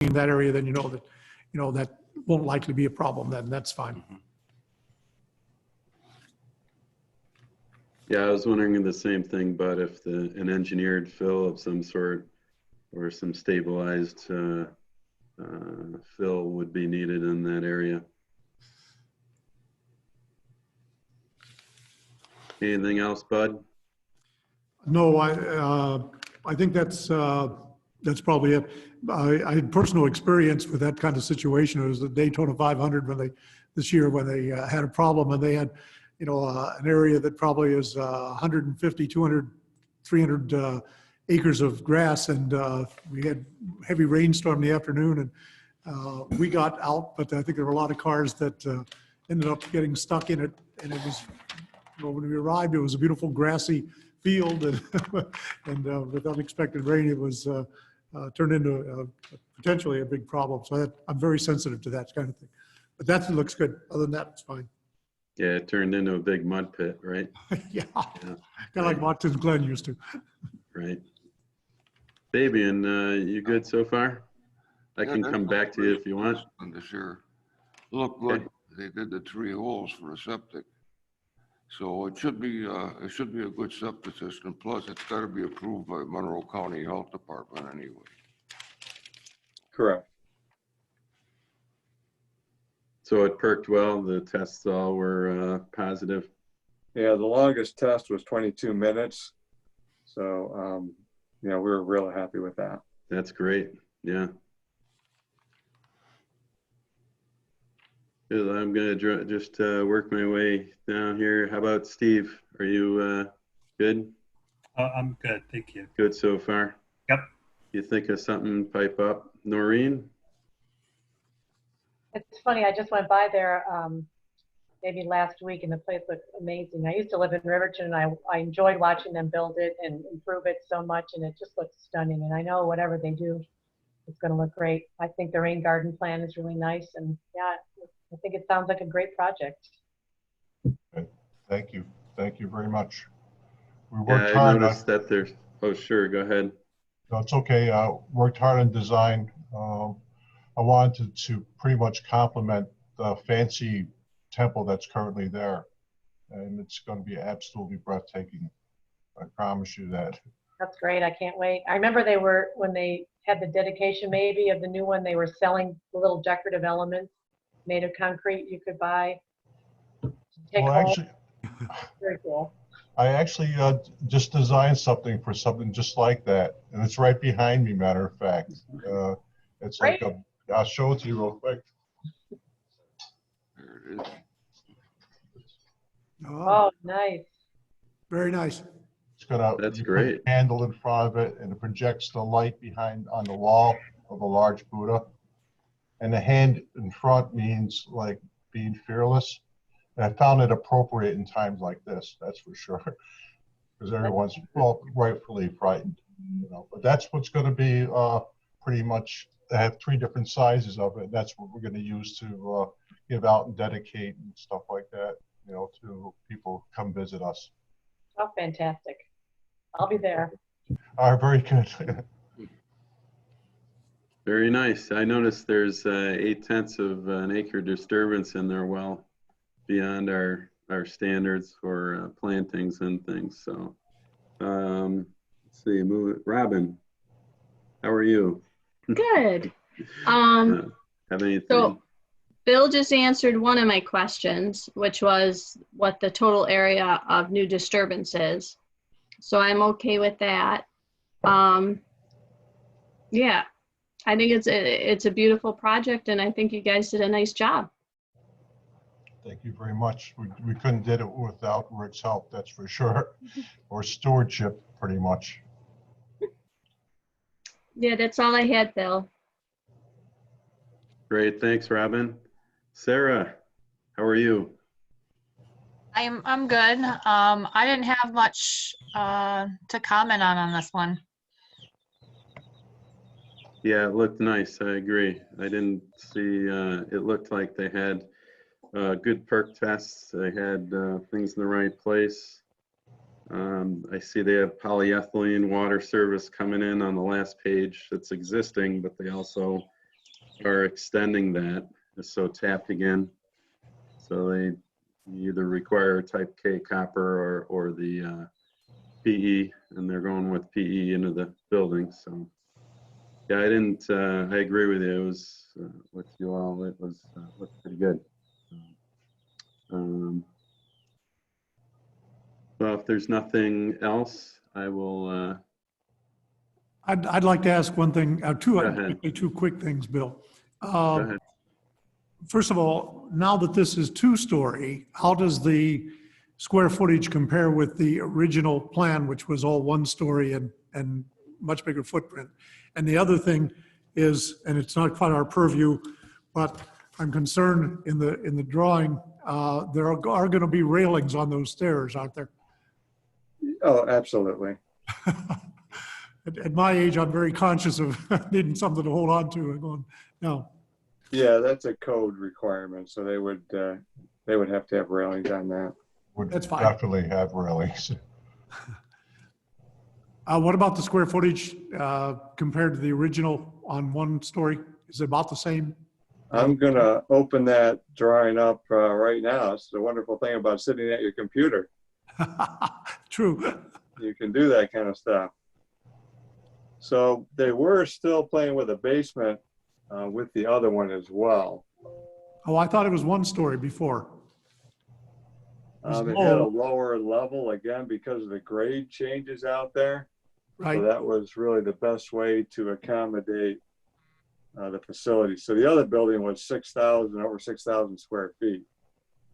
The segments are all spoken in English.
in that area, then that won't likely be a problem. Then that's fine. Yeah, I was wondering the same thing, but if an engineered fill of some sort or some stabilized fill would be needed in that area. Anything else, Bud? No, I think that's probably it. I had personal experience with that kind of situation. It was the Daytona 500 this year when they had a problem, and they had, an area that probably is 150, 200, 300 acres of grass, and we had heavy rainstorm in the afternoon, and we got out, but I think there were a lot of cars that ended up getting stuck in it, and it was, when we arrived, it was a beautiful grassy field, and, and with unexpected rain, it was turned into potentially a big problem. So I'm very sensitive to that kind of thing. But that looks good. Other than that, it's fine. Yeah, it turned into a big mud pit, right? Yeah, kind of like Watkins Glen used to. Right. Fabian, you good so far? I can come back to you if you want. This year. Look good. Okay. They did the 3 holes for a septic. So it should be a good septic system. Plus, it's got to be approved by Monroe County Health Department anyway. Correct. So it perked well. The tests all were positive. Yeah, the longest test was 22 minutes. So, we were really happy with that. That's great. Yeah. I'm going to just work my way down here. How about Steve? Are you good? I'm good, thank you. Good so far? Yep. You think of something, pipe up. Noreen? It's funny, I just went by there maybe last week, and the place looked amazing. I used to live in Riverton, and I enjoyed watching them build it and improve it so much, and it just looks stunning. And I know whatever they do, it's going to look great. I think the rain garden plan is really nice, and yeah, I think it sounds like a great project. Okay. Thank you. Thank you very much. We Yeah, worked I hard. noticed that there's, oh, sure, go ahead. No, it's okay. Worked hard on design. I wanted to pretty much complement the fancy temple that's currently there. And it's going to be absolutely breathtaking. I promise you that. That's great. I can't wait. I remember when they had the dedication maybe of the new one, they were selling the little decorative elements made of concrete you could buy. Well, actually, very cool. I actually just designed something for something just like that. And it's right behind me, matter of fact. It's like I'll show it to you real quick. There it is. Oh, nice. Very nice. It's got That's great. Put a candle in front of it, and it projects the light behind on the wall of a large Buddha. And the hand in front means like being fearless. And I found it appropriate in times like this, that's for sure. Because everyone's rightfully frightened, But that's what's going to be pretty much. I have 3 different sizes of it. That's what we're going to use to give out and dedicate and stuff like that, to people who come visit us. Oh, fantastic. I'll be there. All right, very good. Very nice. I noticed there's 0.8 of an acre disturbance in there, well beyond our standards for plantings and things. So let's see, Robin, how are you? Good. Have anything? So Bill just answered one of my questions, which was what the total area of new disturbance is. So I'm okay with that. Yeah, I think it's a beautiful project, and I think you guys did a nice job. Thank you very much. We couldn't did it without Rick's help, that's for sure, or stewardship, pretty much. Yeah, that's all I had, Bill. Great, thanks, Robin. Sarah, how are you? I'm good. I didn't have much to comment on this one. Yeah, it looked nice. I agree. I didn't see, it looked like they had good perk tests. They had things in the right place. I see they have polyethylene water service coming in on the last page that's existing, but they also are extending that. So tapped again. So they either require type K copper or the PE, and they're going with PE into the building. So yeah, I agree with you. It was with you all. It was looked pretty good. Well, if there's nothing else, I will. I'd like to ask one thing, Go ahead. two quick things, Bill. Go ahead. First of all, now that this is two-story, how does the square footage compare with the original plan, which was all one-story and much bigger footprint? And the other thing is, and it's not quite our purview, but I'm concerned in the drawing, there are going to be railings on those stairs, aren't there? Oh, absolutely. At my age, I'm very conscious of needing something to hold on to and going, no. Yeah, that's a code requirement, so they would have to have railings on that. Would That's fine. definitely have railings. What about the square footage compared to the original on one story? Is it about the same? I'm gonna open that drawing up right now. It's the wonderful thing about sitting at your computer. True. You can do that kind of stuff. So they were still playing with a basement with the other one as well. Oh, I thought it was one story before. It had a lower level again because of the grade changes out there. Right. So that was really the best way to accommodate the facility. So the other building was over 6,000 square feet.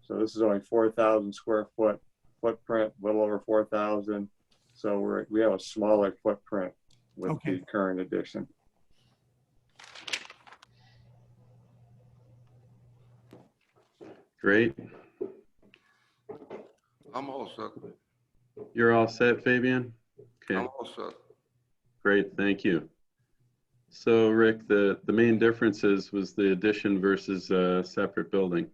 So this is only 4,000 square foot footprint, a little over 4,000. So we have a smaller footprint with Okay. the current addition. Great. I'm all set. You're all set, Fabian? I'm Okay, all set. great, thank you. So Rick, the main differences was the addition versus a separate building.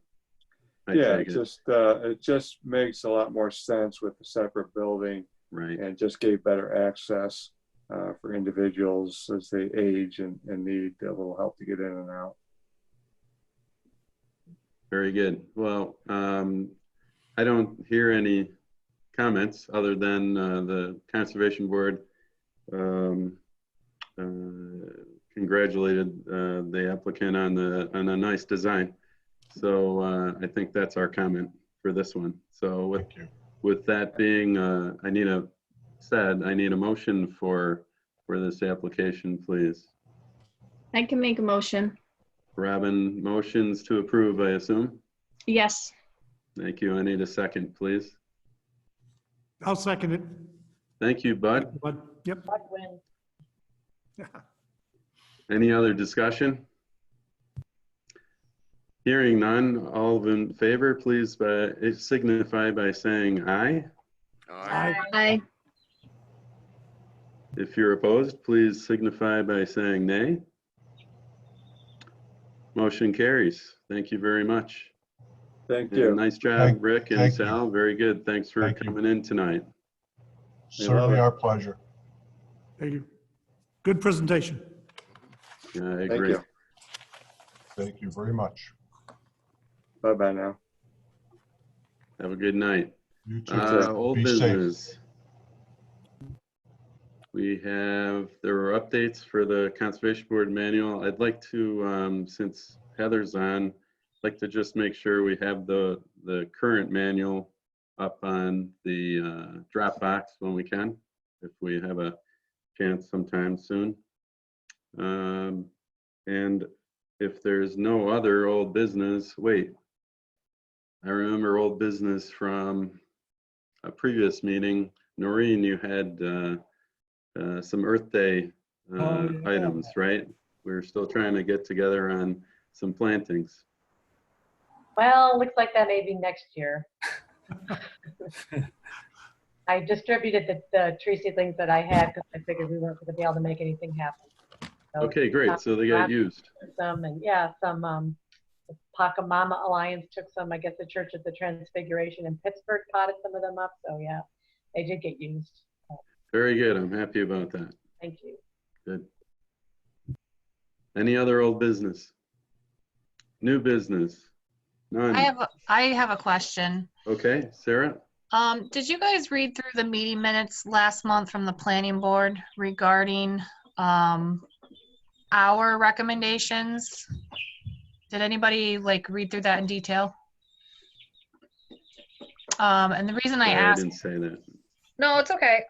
I Yeah, take it. it just makes a lot more sense with the separate building Right, and just gave better access for individuals as they age and need a little help to get in and out. very good. Well, I don't hear any comments other than the Conservation Board congratulated the applicant on a nice design. So I think that's our comment for this one. So Thank you. with that being, I need a motion for this application, please. I can make a motion. Robin, motions to approve, I assume? Yes. Thank you. I need a second, please. I'll second it. Thank you, Bud. But, yep. Bud wins. Any other discussion? Hearing none, all in favor, please signify by saying aye. Aye. Aye. If you're opposed, please signify by saying nay. Motion carries. Thank you very much. Thank And you. nice job, Rick and thank you. Sal. Very good. Thanks for Thank you. coming in tonight. Certainly our pleasure. Thank you. Good presentation. Yeah, I Thank agree. you. Thank you very much. Bye-bye now. Have a good night. You too. Old Be safe. business. There were updates for the Conservation Board manual. I'd like to, since Heather's on, I'd like to just make sure we have the current manual up on the Dropbox when we can, if we have a chance sometime soon. And if there's no other old business, wait. I remember old business from a previous meeting. Noreen, you had some Earth Day Oh, yeah. items, right? We're still trying to get together on some plantings. Well, looks like that may be next year. I distributed the tree seedlings that I had because I figured we weren't going to be able to make anything happen. So Okay, great. So they got used. some, and yeah, some the Pachamama Alliance took some. I guess the Church of the Transfiguration in Pittsburgh potted some of them up. So yeah, they did get used. Very good. I'm happy about that. Thank you. Good. Any other old business? New business? None. I have a question. Okay, Sarah? Did you guys read through the meeting minutes last month from the planning board regarding, our recommendations? Did anybody like read through that in detail? And the reason I Sorry, I asked, didn't say that. no, it's okay.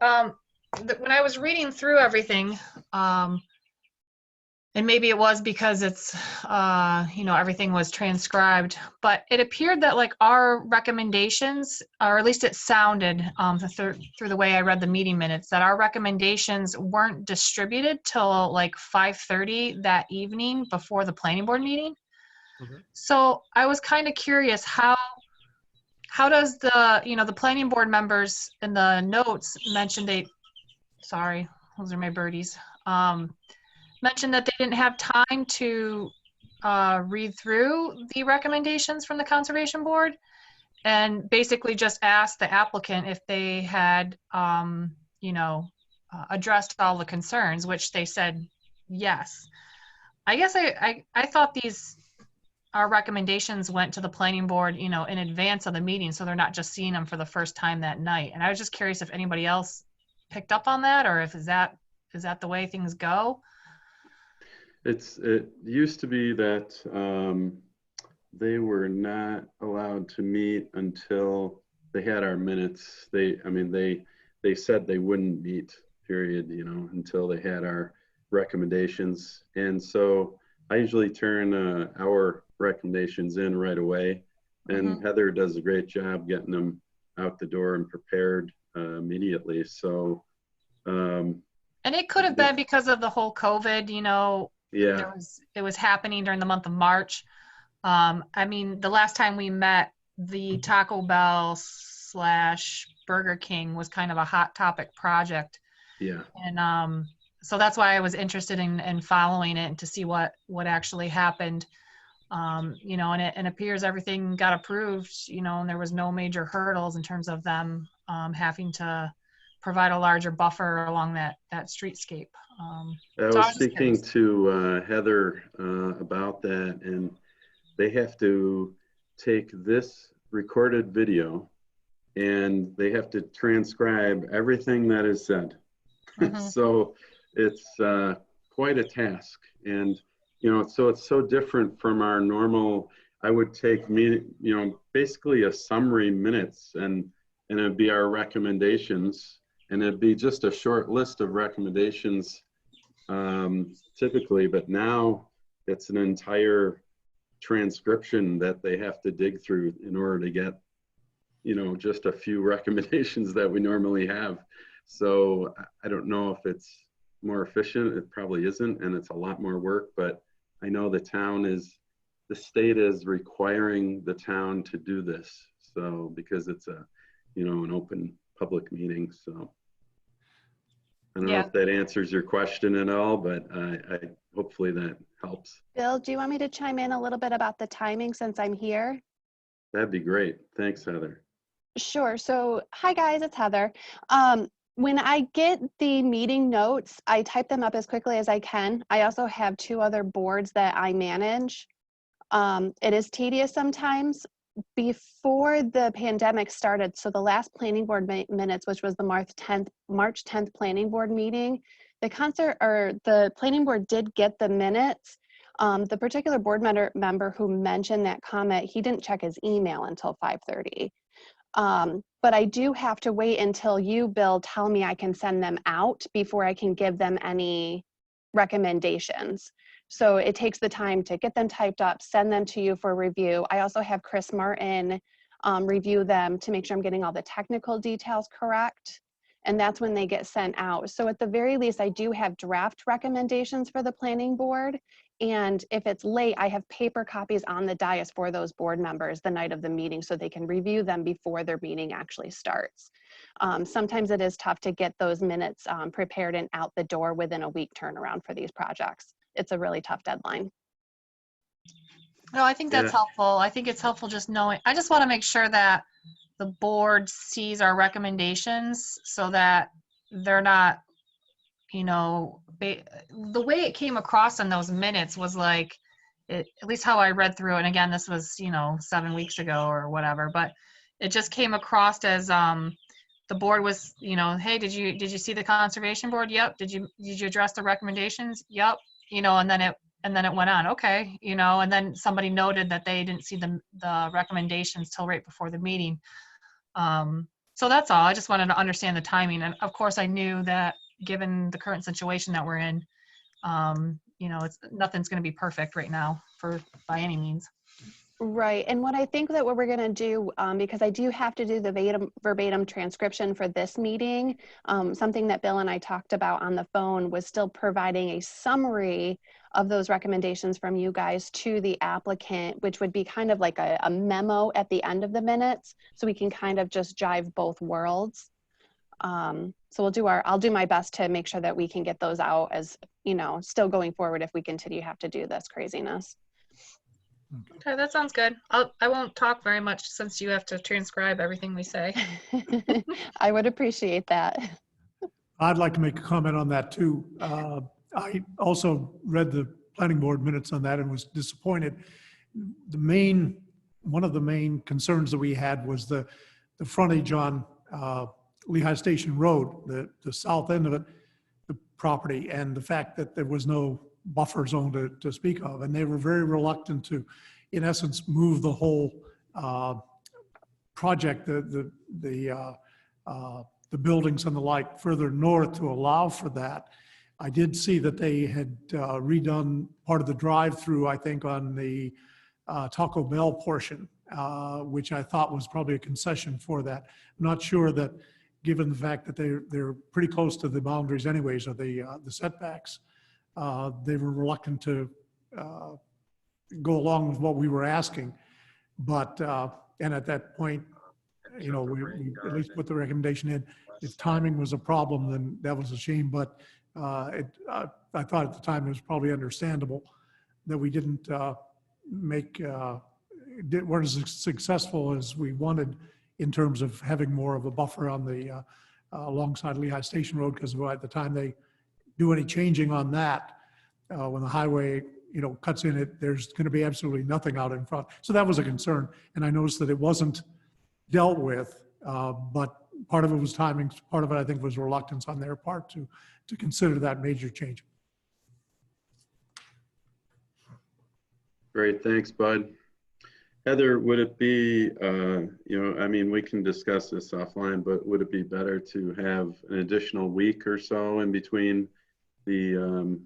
When I was reading through everything, and maybe it was because it's, everything was transcribed, but it appeared that like our recommendations, or at least it sounded through the way I read the meeting minutes, that our recommendations weren't distributed till like 5:30 that evening before the planning board meeting. So I was kind of curious, how does the planning board members in the notes mentioned sorry, those are my birdies, mentioned that they didn't have time to read through the recommendations from the conservation board, and basically just asked the applicant if they had addressed all the concerns, which they said yes. I guess I thought our recommendations went to the planning board, in advance of the meeting, so they're not just seeing them for the first time that night. And I was just curious if anybody else picked up on that, or if is that the way things go? It used to be that they were not allowed to meet until they had our minutes. They said they wouldn't meet, period, until they had our recommendations. And so I usually turn our recommendations in right away. And Heather does a great job getting them out the door and prepared immediately. So, and it could have been because of the whole COVID, yeah, it was happening during the month of March. The last time we met, the Taco Bell / Burger King was kind of a hot topic project. yeah. And so that's why I was interested in following it and to see what actually happened. And it appears everything got approved, and there was no major hurdles in terms of them having to provide a larger buffer along that streetscape. I was speaking to Heather about that, and they have to take this recorded video and they have to transcribe everything that is said. So it's quite a task. And, so it's so different from our normal. I would take basically a summary minutes, and it'd be our recommendations, and it'd be just a short list of recommendations typically, but now it's an entire transcription that they have to dig through in order to get, just a few recommendations that we normally have. So I don't know if it's more efficient. It probably isn't, and it's a lot more work, but I know the state is requiring the town to do this. So, because it's an open public meeting. So I don't know if that answers your question at all, but I hopefully that helps. Bill, do you want me to chime in a little bit about the timing since I'm here? That'd be great. Thanks, Heather. Sure. So, hi guys, it's Heather. When I get the meeting notes, I type them up as quickly as I can. I also have 2 other boards that I manage. It is tedious sometimes. Before the pandemic started, so the last planning board minutes, which was the March 10th planning board meeting, the planning board did get the minutes. The particular board member who mentioned that comment, he didn't check his email until 5:30. But I do have to wait until you, Bill, tell me I can send them out before I can give them any recommendations. So it takes the time to get them typed up, send them to you for review. I also have Chris Martin review them to make sure I'm getting all the technical details correct. And that's when they get sent out. So at the very least, I do have draft recommendations for the planning board. And if it's late, I have paper copies on the dais for those board members the night of the meeting so they can review them before their meeting actually starts. Sometimes it is tough to get those minutes prepared and out the door within a week turnaround for these projects. It's a really tough deadline. No, I think that's helpful. I think it's helpful just knowing. I just want to make sure that the board sees our recommendations so that they're not, the way it came across in those minutes was like, at least how I read through it, and again, this was, 7 weeks ago or whatever, but it just came across as, the board was, hey, did you see the conservation board? Yep. Did you address the recommendations? Yep. And then it went on. Okay. And then somebody noted that they didn't see the recommendations till right before the meeting. So that's all. I just wanted to understand the timing. And of course I knew that given the current situation that we're in, nothing's going to be perfect right now by any means. Right. And what I think that what we're going to do, because I do have to do the verbatim transcription for this meeting, something that Bill and I talked about on the phone was still providing a summary of those recommendations from you guys to the applicant, which would be kind of like a memo at the end of the minutes. So we can kind of just jive both worlds. So I'll do my best to make sure that we can get those out as, still going forward if we continue to have to do this craziness. Okay, that sounds good. I won't talk very much since you have to transcribe everything we say. I would appreciate that. I'd like to make a comment on that too. I also read the planning board minutes on that and was disappointed. One of the main concerns that we had was the frontage on Lehigh Station Road, the south end of it, the property, and the fact that there was no buffer zone to speak of. And they were very reluctant to, in essence, move the whole project, the buildings and the like further north to allow for that. I did see that they had redone part of the drive-through, I think, on the Taco Bell portion, which I thought was probably a concession for that. I'm not sure that, given the fact that they're pretty close to the boundaries anyways, of the setbacks, they were reluctant to go along with what we were asking. But, and at that point, we at least put the recommendation in. If timing was a problem, then that was a shame. But I thought at the time it was probably understandable that we didn't weren't as successful as we wanted in terms of having more of a buffer on the alongside Lehigh Station Road, because by the time they do any changing on that, when the highway cuts in it, there's going to be absolutely nothing out in front. So that was a concern, and I noticed that it wasn't dealt with, but part of it was timing, part of it I think was reluctance on their part to consider that major change. Great, thanks, Bud. Heather, would it be, we can discuss this offline, but would it be better to have an additional week or so in between the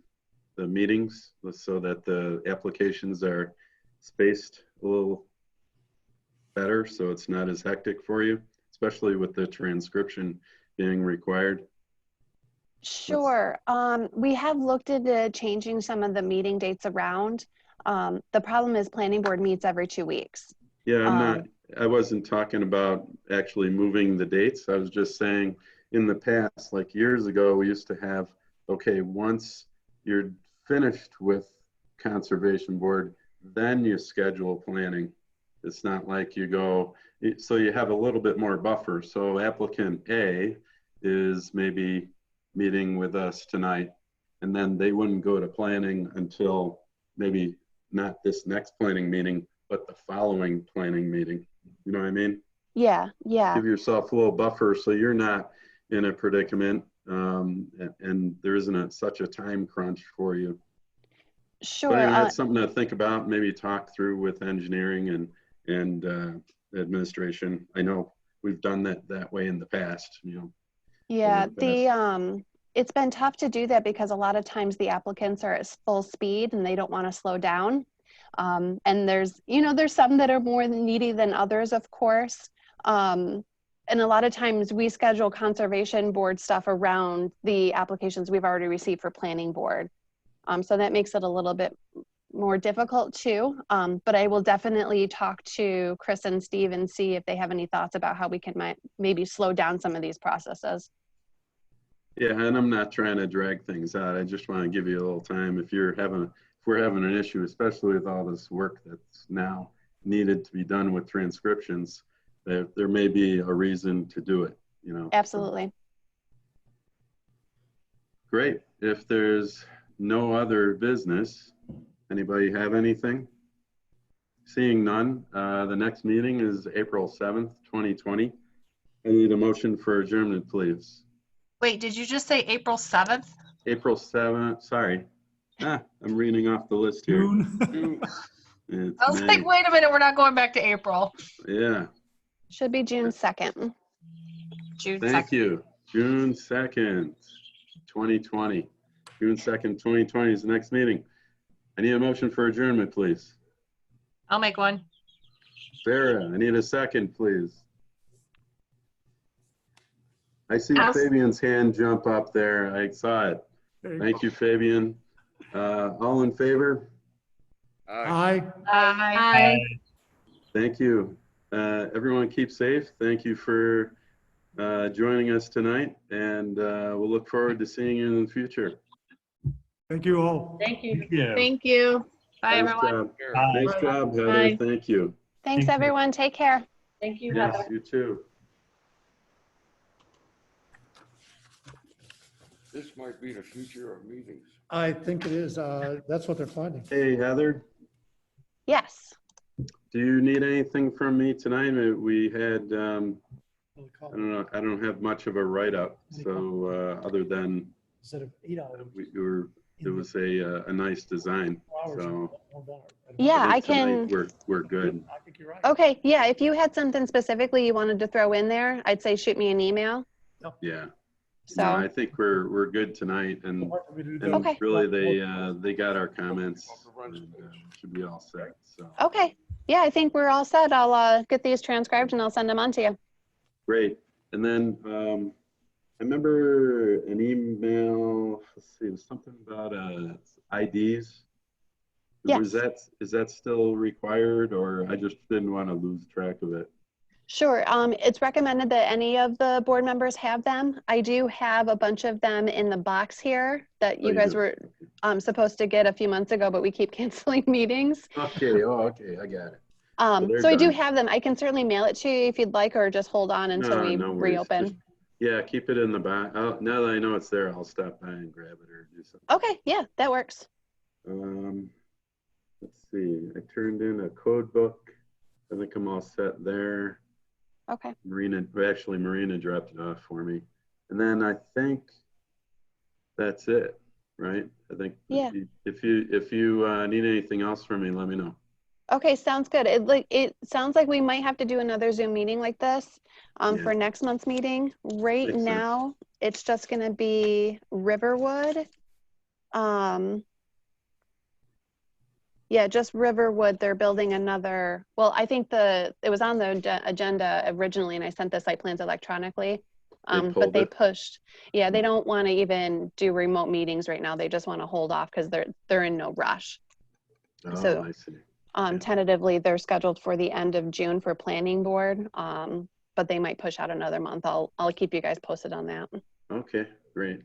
meetings so that the applications are spaced a little better so it's not as hectic for you, especially with the transcription being required? Sure. We have looked into changing some of the meeting dates around. The problem is planning board meets every 2 weeks. Yeah, I wasn't talking about actually moving the dates. I was just saying in the past, like years ago, we used to have, okay, once you're finished with conservation board, then you schedule planning. It's not like you go, so you have a little bit more buffer. So applicant A is maybe meeting with us tonight, and then they wouldn't go to planning until maybe not this next planning meeting, but the following planning meeting. You know what I mean? Yeah, yeah. Give yourself a little buffer so you're not in a predicament and there isn't such a time crunch for you. Sure. But anyway, that's something to think about, maybe talk through with engineering and administration. I know we've done that way in the past, Yeah, it's been tough to do that because a lot of times the applicants are at full speed and they don't want to slow down. And there's some that are more needy than others, of course. And a lot of times we schedule conservation board stuff around the applications we've already received for planning board. So that makes it a little bit more difficult too. But I will definitely talk to Chris and Steve and see if they have any thoughts about how we can maybe slow down some of these processes. Yeah, and I'm not trying to drag things out. I just want to give you a little time. If we're having an issue, especially with all this work that's now needed to be done with transcriptions, there may be a reason to do it, Absolutely. Great. If there's no other business, Anybody have anything? Seeing none, the next meeting is April 7th, 2020. I need a motion for adjournment, please. Wait, did you just say April 7th? April 7th, sorry. I'm reading off the list here. June. It's I was May. like, wait a minute, we're not going back to April. Yeah, Should be June 2nd. June thank 2nd. you. June 2nd, 2020. June 2nd, 2020 is the next meeting. I need a motion for adjournment, please. I'll make one. Sarah, I need a second, please. I see I'll- Fabian's hand jump up there. I saw it. Thank you, Fabian. All in favor? Aye. Aye. Thank you. Everyone keep safe. Thank you for joining us tonight, and we'll look forward to seeing you in the future. Thank you all. Thank you. Thank you. Thank you. Bye, Nice everyone. job. Bye. Nice job, Heather. Bye. Thank you. Thanks, Thank you. everyone. Take care. Thank you, Yes, Heather. you too. This might be the future of meetings. I think it is. That's what they're finding. Hey, Heather, Yes. do you need anything from me tonight? We had, I don't know, I don't have much of a write-up, so other than Instead of 8 hours. it was a nice design. So Yeah, I tonight can. we're good. I think you're right. Okay. Yeah. If you had something specifically you wanted to throw in there, I'd say shoot me an email. Yeah. So, No, I think we're good tonight, and Okay. really they got our comments. And, should be all set. So okay. Yeah, I think we're all set. I'll get these transcribed and I'll send them on to you. great. And then I remember an email. Let's see, it was something about IDs. Yes. Is that still required, or I just didn't want to lose track of it? Sure. It's recommended that any of the board members have them. I do have a bunch of them in the box here that Oh, you guys do? were supposed to get a few months ago, but we keep canceling meetings. Okay. Oh, okay. I got it. they're So I do done. have them. I can certainly mail it to you if you'd like, or just hold on until we No worries. reopen. Just- yeah, keep it in the back. Now that I know it's there, I'll stop by and grab it or do something. Okay. Yeah, that works. Let's see. I turned in a code book. I think I'm all set there. Okay. Marina dropped it off for me. And then I think that's it, right? I think Yeah. if you need anything else from me, let me know. Okay, sounds good. It sounds like we might have to do another Zoom meeting like this Yeah. for next month's meeting. Right Makes sense. now, it's just going to be Riverwood. Yeah, just Riverwood. They're building another. Well, I think it was on the agenda originally, and I sent the site plans electronically. But pulled they it? pushed. Yeah, they don't want to even do remote meetings right now. They just want to hold off because they're in no rush. Oh, So- I see. Tentatively, they're scheduled for the end of June for planning board, but they might push out another month. I'll keep you guys posted on that. Okay, great.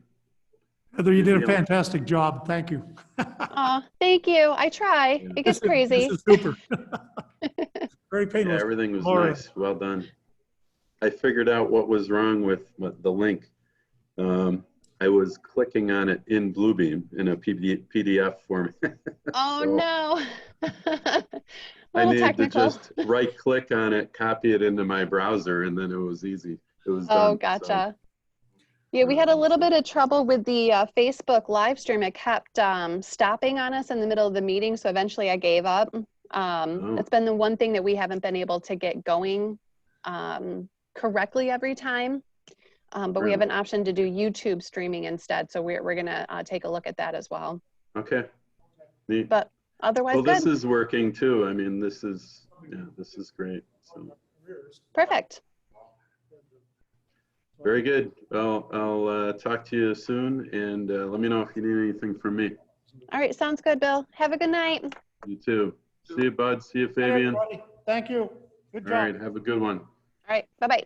Heather, you did a Good deal. fantastic job. Thank you. Oh, thank you. I try. Yeah. It gets This crazy. is super. Very Yeah, painless. everything was Laura. nice. Well done. I figured out what was wrong with the link. I was clicking on it in Bluebeam in a PDF format. Oh, So no. I Little needed technical. to just right click on it, copy it into my browser, and then it was easy. It was done. Oh, So, gotcha. Yeah, we had a little bit of trouble with the Facebook live stream. It kept stopping on us in the middle of the meeting, so eventually I gave up. It's been the one thing that we haven't been able to get going correctly every time. But we have an option to do YouTube streaming instead, so we're going to take a look at that as well. Okay. Neat. But otherwise, Well, this good. is working too. I mean, this is great. So Perfect. very good. Well, I'll talk to you soon, and let me know if you need anything from me. All right, sounds good, Bill. Have a good night. You too. See you, Bud. See you, Hey, Fabian. everybody. Thank you. Good All job. right. Have a good one. All right, bye-bye.